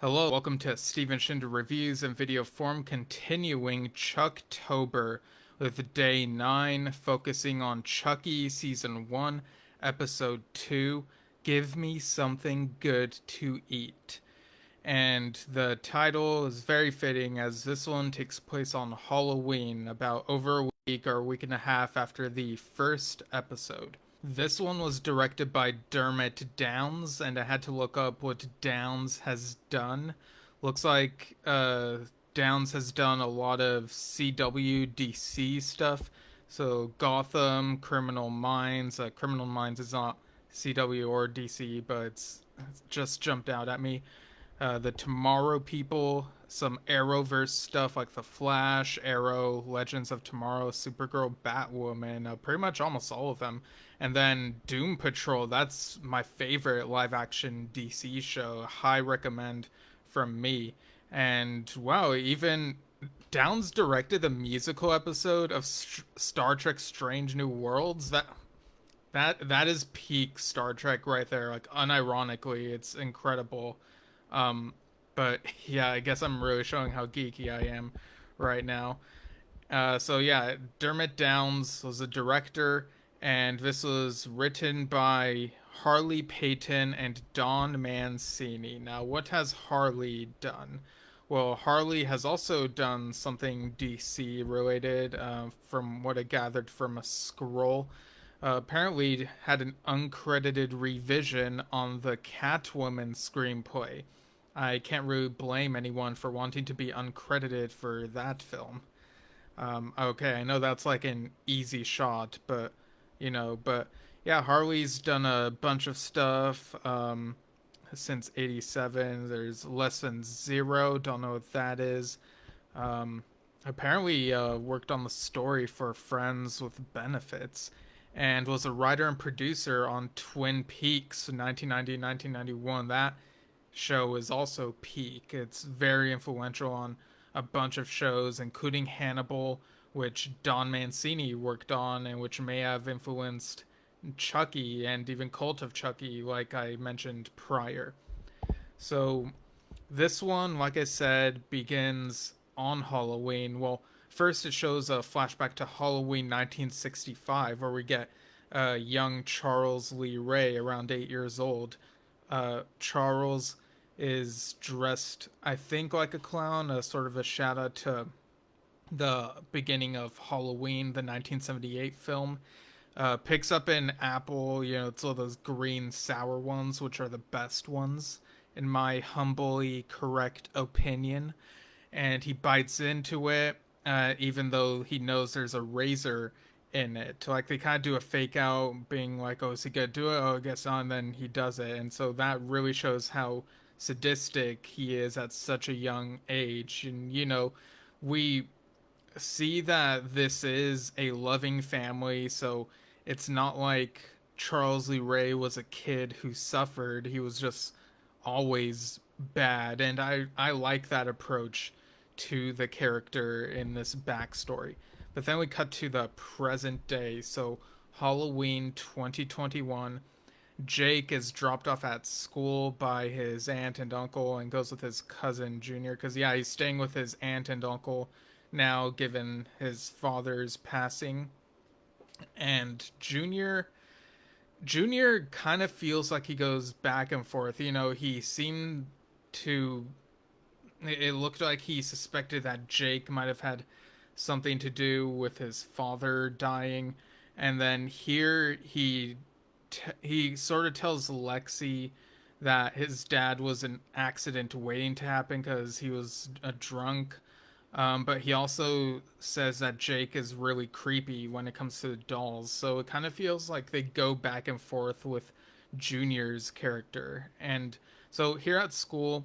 Hello, welcome to Steven Shinder Reviews in video form, continuing Chucktober with day 9, focusing on Chucky Season 1, Episode 2, Give Me Something Good to Eat. And the title is very fitting as this one takes place on Halloween, about over a week or a week and a half after the first episode. This one was directed by Dermot Downs, and I had to look up what Downs has done. Looks like Downs has done a lot of CW DC stuff. So Gotham, Criminal Minds. Criminal Minds is not CW or DC, but it's just jumped out at me. The Tomorrow People, some Arrowverse stuff like The Flash, Arrow, Legends of Tomorrow, Supergirl, Batwoman, pretty much almost all of them. And then Doom Patrol, that's my favorite live action DC show. High recommend from me. And wow, even Downs directed the musical episode of Star Trek Strange New Worlds. That is peak Star Trek right there. Like unironically, it's incredible. Um, but yeah, I guess I'm really showing how geeky I am right now. So yeah, Dermot Downs was a director, and this was written by Harley Payton and Don Mancini. Now, what has Harley done? Well, Harley has also done something DC related, from what I gathered from a scroll. Apparently, had an uncredited revision on the Catwoman screenplay. I can't really blame anyone for wanting to be uncredited for that film. Okay, I know that's like an easy shot, but yeah, Harley's done a bunch of stuff since '87. There's Less Than Zero, don't know what that is. Um, Apparently, worked on the story for Friends with Benefits and was a writer and producer on Twin Peaks 1990-1991. That show is also peak. It's very influential on a bunch of shows, including Hannibal, which Don Mancini worked on and which may have influenced Chucky and even Cult of Chucky, like I mentioned prior. So, this one, like I said, begins on Halloween. Well, first it shows a flashback to Halloween 1965, where we get young Charles Lee Ray, around 8 years old. Charles is dressed, I think, like a clown, a sort of a shout out to the beginning of Halloween, the 1978 film. Picks up an apple, it's all those green sour ones, which are the best ones, in my humbly correct opinion. And he bites into it, even though he knows there's a razor in it. Like they kind of do a fake out, being like, "Oh, is he gonna do it? Oh, I guess not." And then he does it, and so that really shows how sadistic he is at such a young age. And we see that this is a loving family, so it's not like Charles Lee Ray was a kid who suffered. He was just always bad, and I like that approach to the character in this backstory. But then we cut to the present day, so Halloween 2021. Jake is dropped off at school by his aunt and uncle and goes with his cousin Junior, because yeah, he's staying with his aunt and uncle now given his father's passing. And Junior kind of feels like he goes back and forth. He seemed to, it looked like he suspected that Jake might have had something to do with his father dying, and then here he sort of tells Lexi that his dad was an accident waiting to happen because he was a drunk. But he also says that Jake is really creepy when it comes to the dolls. So it kind of feels like they go back and forth with Junior's character. And so here at school,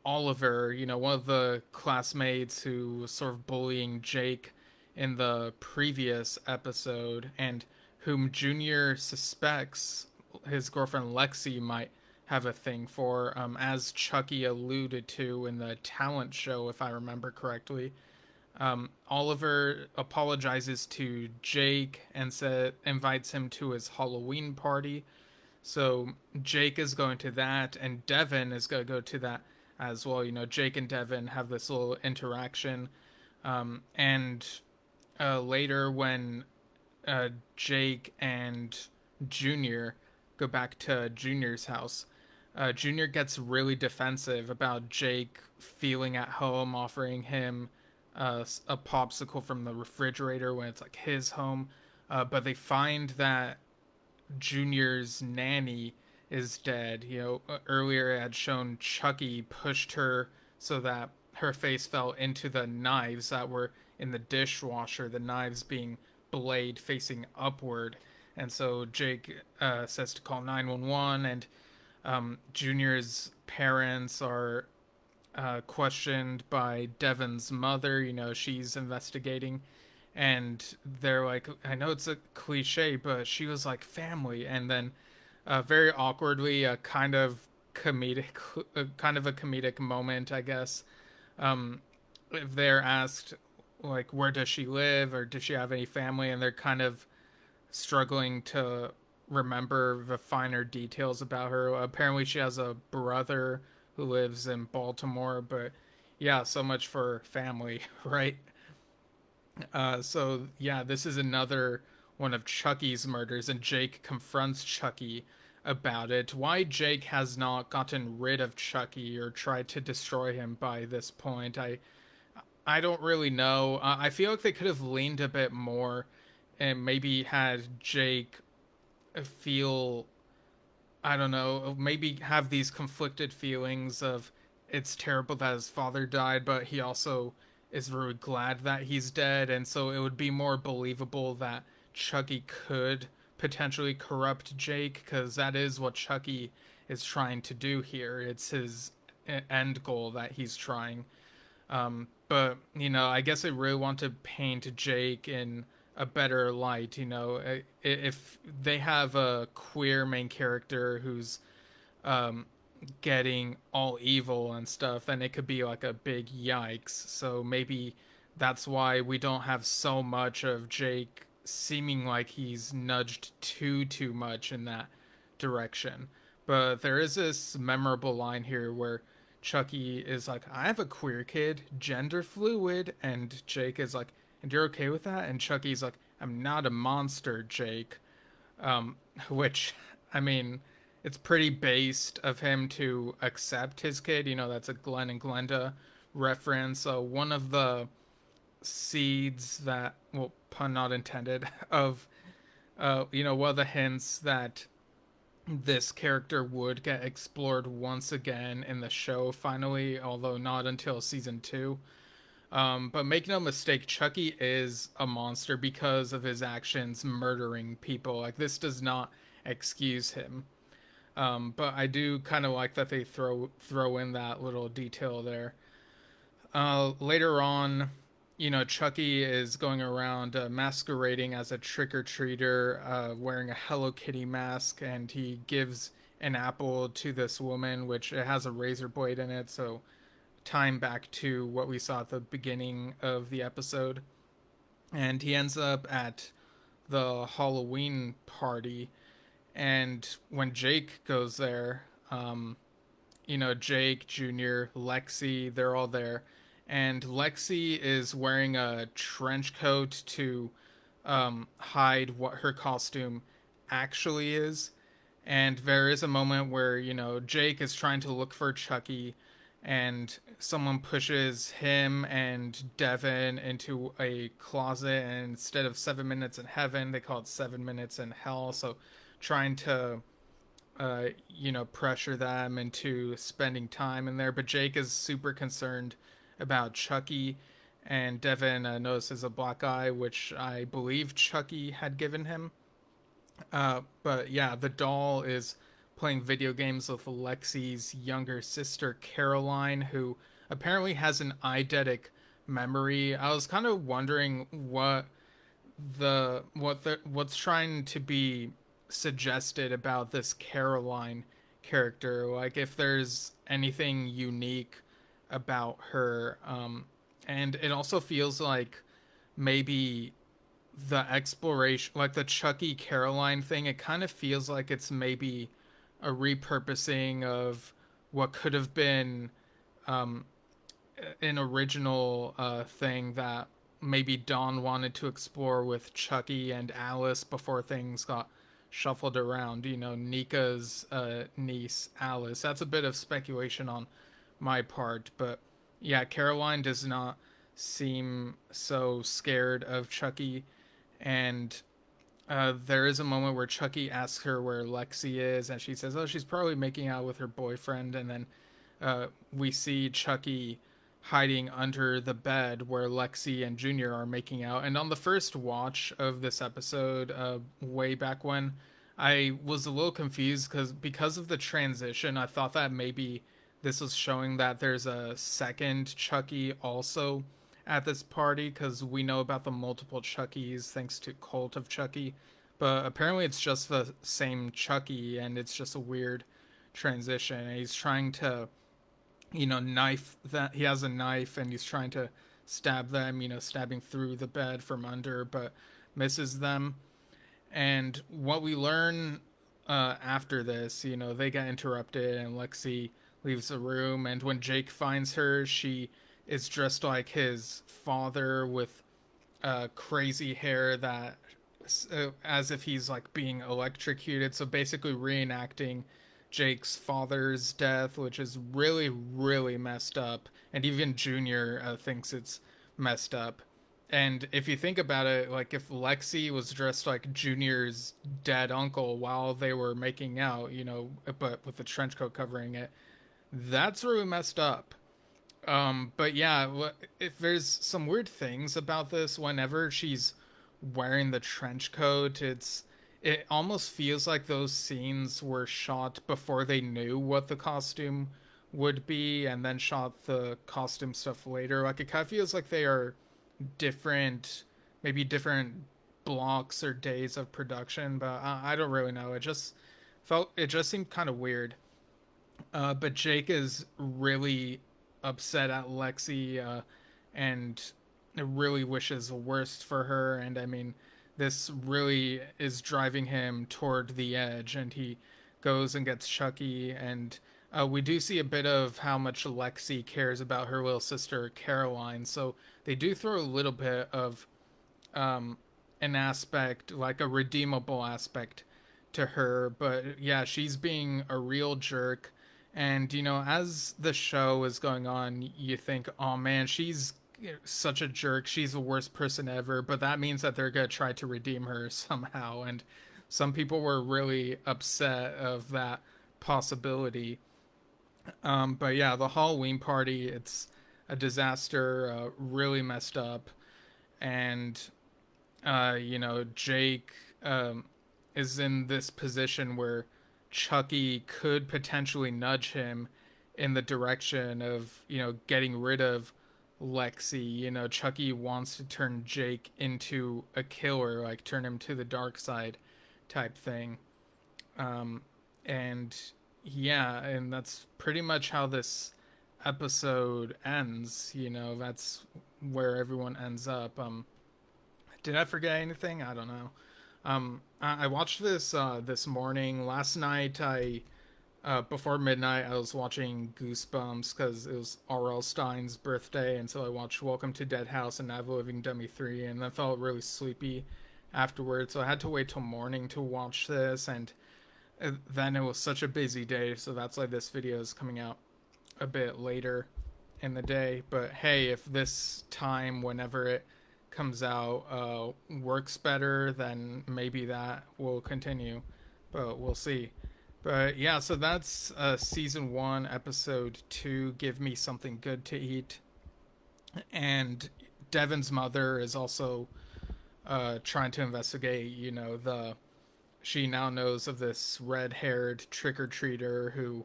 Oliver, one of the classmates who was sort of bullying Jake in the previous episode, and whom Junior suspects his girlfriend Lexi might have a thing for, as Chucky alluded to in the talent show, if I remember correctly. Oliver apologizes to Jake and invites him to his Halloween party. So Jake is going to that, and Devin is going to go to that as well. You know, Jake and Devin have this little interaction, and later when uh, Jake and Junior go back to Junior's house, Junior gets really defensive about Jake feeling at home, offering him a popsicle from the refrigerator when it's like his home. But they find that Junior's nanny is dead. You know, earlier it had shown Chucky pushed her so that her face fell into the knives that were in the dishwasher, the knives being blade facing upward. And so Jake says to call 911, and Junior's parents are questioned by Devin's mother. You know, she's investigating, and they're like, I know it's a cliche, but she was like family. And then, very awkwardly, kind of a comedic moment, I guess. If they're asked, like, where does she live or does she have any family, and they're kind of struggling to remember the finer details about her. Apparently, she has a brother who lives in Baltimore, but yeah, so much for family, right? So yeah, this is another one of Chucky's murders, and Jake confronts Chucky about it. Why Jake has not gotten rid of Chucky or tried to destroy him by this point, I don't really know. I feel like they could have leaned a bit more and maybe had Jake feel, I don't know, maybe have these conflicted feelings of it's terrible that his father died, but he also is really glad that he's dead, and so it would be more believable that Chucky could potentially corrupt Jake, because that is what Chucky is trying to do here. It's his end goal that he's trying. But you know, I guess I really want to paint Jake in a better light. You know, if they have a queer main character who's um, getting all evil and stuff, then it could be like a big yikes. So maybe that's why we don't have so much of Jake seeming like he's nudged too much in that direction. But there is this memorable line here where Chucky is like, I have a queer kid, gender fluid, and Jake is like, and you're okay with that? And Chucky's like, I'm not a monster, Jake. Um, which, I mean, it's pretty based of him to accept his kid. You know, that's a Glenn and Glenda reference. So one of the seeds that, well, pun not intended, of, you know, one of the hints that this character would get explored once again in the show finally, although not until season two. But make no mistake, Chucky is a monster because of his actions murdering people. Like, this does not excuse him. But I do kind of like that they throw in that little detail there. Later on, you know, Chucky is going around masquerading as a trick or treater, wearing a Hello Kitty mask, and he gives an apple to this woman, which it has a razor blade in it. So time back to what we saw at the beginning of the episode. And he ends up at the Halloween party. And when Jake goes there, you know, Jake, Junior, Lexi, they're all there. And Lexi is wearing a trench coat to hide what her costume actually is. And there is a moment where, you know, Jake is trying to look for Chucky, and someone pushes him and Devin into a closet, and instead of 7 minutes in heaven, they call it 7 minutes in hell. So trying to you know, pressure them into spending time in there. But Jake is super concerned about Chucky, and Devin notices a black eye, which I believe Chucky had given him. But yeah, the doll is playing video games with Lexi's younger sister Caroline, who apparently has an eidetic memory. I was kind of wondering what's trying to be suggested about this Caroline character, like if there's anything unique about her. And it also feels like maybe the exploration, like the Chucky Caroline thing, it kind of feels like it's maybe a repurposing of what could have been um, an original thing that maybe Dawn wanted to explore with Chucky and Alice before things got shuffled around. You know, Nika's niece, Alice. That's a bit of speculation on my part, but yeah, Caroline does not seem so scared of Chucky, and there is a moment where Chucky asks her where Lexi is, and she says, "Oh, she's probably making out with her boyfriend." And then we see Chucky hiding under the bed where Lexi and Junior are making out. And on the first watch of this episode, way back when, I was a little confused because of the transition. I thought that maybe this was showing that there's a second Chucky also at this party, because we know about the multiple Chuckies thanks to Cult of Chucky, but apparently it's just the same Chucky, and it's just a weird transition. And he's trying to, knife that he has a knife, and he's trying to stab them, stabbing through the bed from under, but misses them. And what we learn after this, they get interrupted, and Lexi leaves the room. And when Jake finds her, she is dressed like his father with crazy hair that, as if he's like being electrocuted. So basically reenacting Jake's father's death, which is really, really messed up. And even Junior thinks it's messed up. And if you think about it, like if Lexi was dressed like Junior's dead uncle while they were making out, but with the trench coat covering it, that's really messed up. But yeah, if there's some weird things about this, whenever she's wearing the trench coat, it almost feels like those scenes were shot before they knew what the costume would be, and then shot the costume stuff later. Like it kind of feels like they are different, maybe different blocks or days of production, but I don't really know. It just seemed kind of weird. But Jake is really upset at Lexi, and really wishes the worst for her. And I mean, this really is driving him toward the edge, and he goes and gets Chucky. And we do see a bit of how much Lexi cares about her little sister Caroline. So they do throw a little bit of an aspect, like a redeemable aspect to her. But yeah, she's being a real jerk. And as the show is going on, you think, oh man, she's such a jerk, she's the worst person ever. But that means that they're gonna try to redeem her somehow. And some people were really upset of that possibility. But yeah, the Halloween party, it's a disaster, really messed up. And Jake is in this position where Chucky could potentially nudge him in the direction of, getting rid of Lexi. Chucky wants to turn Jake into a killer, like turn him to the dark side type thing. And yeah, and that's pretty much how this episode ends. That's where everyone ends up. Did I forget anything? I don't know. I watched this this morning. Last night, before midnight, I was watching Goosebumps because it was R.L. Stein's birthday, and so I watched Welcome to Dead House and Night of the Living Dummy 3, and I felt really sleepy afterwards, so I had to wait till morning to watch this. And then it was such a busy day, so that's why this video is coming out a bit later in the day. But hey, if this time, whenever it comes out, works better, then maybe that will continue, but we'll see. But yeah, so that's season 1 episode 2, Give Me Something Good to Eat. And Devin's mother is also trying to investigate. She now knows of this red-haired trick-or-treater who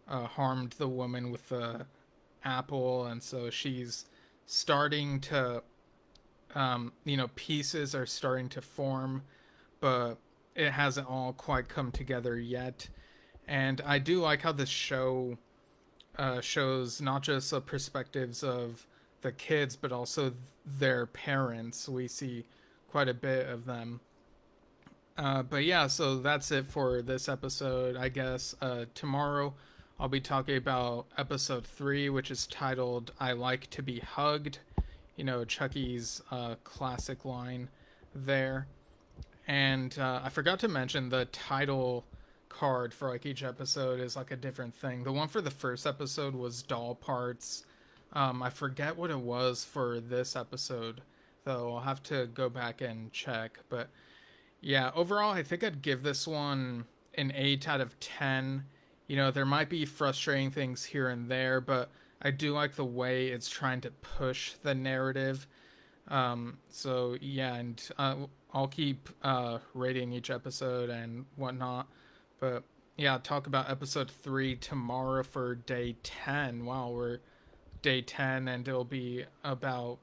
harmed the woman with the apple, and so she's starting to, pieces are starting to form, but it hasn't all quite come together yet. And I do like how this show shows not just the perspectives of the kids, but also their parents. We see quite a bit of them. But yeah, so that's it for this episode, I guess. Tomorrow I'll be talking about episode 3, which is titled I Like to Be Hugged. Chucky's classic line there. And I forgot to mention the title card for like each episode is like a different thing. The one for the first episode was doll parts. I forget what it was for this episode, though I'll have to go back and check. But yeah, overall, I think I'd give this one an 8 out of 10. There might be frustrating things here and there, but I do like the way it's trying to push the narrative. So yeah, and I'll keep rating each episode and whatnot. But yeah, I'll talk about episode 3 tomorrow for day 10. Wow, we're day 10, and it'll be about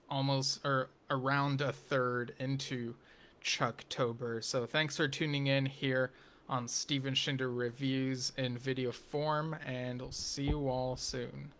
almost or around a third into Chucktober. So thanks for tuning in here on Steven Shinder Reviews in video form, and I'll see you all soon.